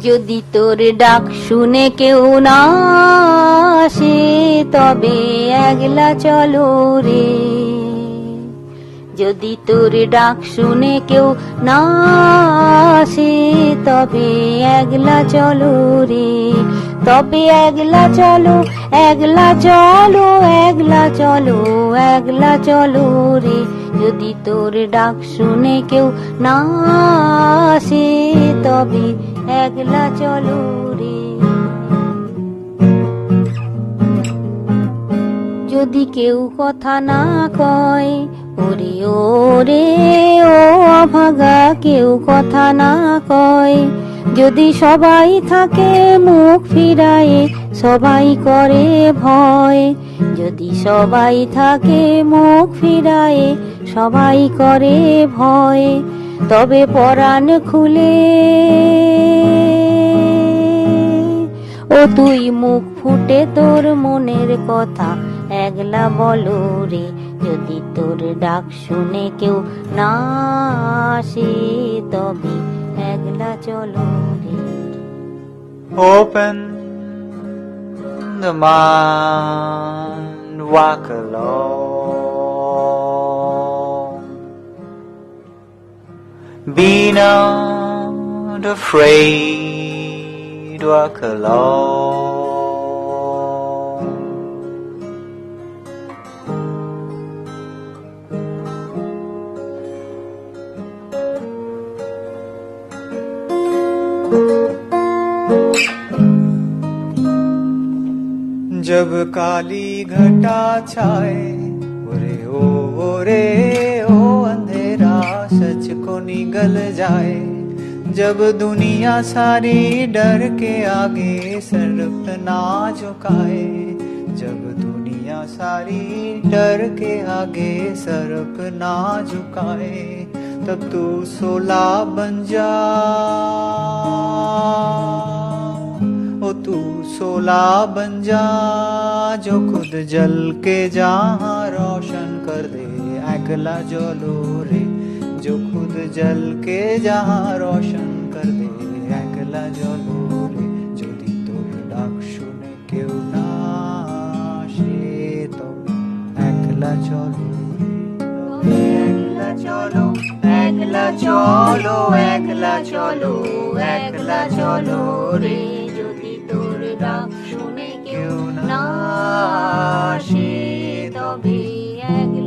যদি তোর ডাক শুনে কেউ না আসে তবে একলা চলো রে। যদি তোর ডাক শুনে কেউ না আসে তবে একলা চলো রে। তবে একলা চলো, একলা চলো, একলা চলো, একলা চলো রে। যদি তোর ডাক শুনে কেউ না আসে তবে একলা চলো রে। যদি কেউ কথা না কয় ওরে ওরে ও অভাগা, কেউ কথা না কয়, যদি সবাই থাকে মুখ ফিরায়ে সবাই করে ভয়, যদি সবাই থাকে মুখ ফিরায়ে সবাই করে ভয়, তবে পরাণ খুলে ও তুই মুখ ফুটে তোর মনের কথা একলা বলো রে। যদি তোর ডাক শুনে কেউ না আসে তবে একলা চলো রে। Open the mind, walk alone. Be not afraid, walk alone. जब काली घटा छाए ओरे ओ अंधेरा सच को निगल जाए, जब दुनिया सारी डर के आगे सर अपना झुकाए, जब दुनिया सारी डर के आगे सर अपना झुकाए, तब तू सोला बन जा ओ तू सोला बन जा जो खुद जल के जहाँ रोशन कर दे एकला जलो रे। जो खुद जल के जहाँ रोशन कर दे एकला जलो रे। যদি তোর ডাক শুনে কেউ না আসে তবে একলা চলো রে। একলা চলো, একলা চলো, একলা চলো, একলা চলো রে। যদি তোর ডাক শুনে কেউ কেউ না না আসে তবে একলা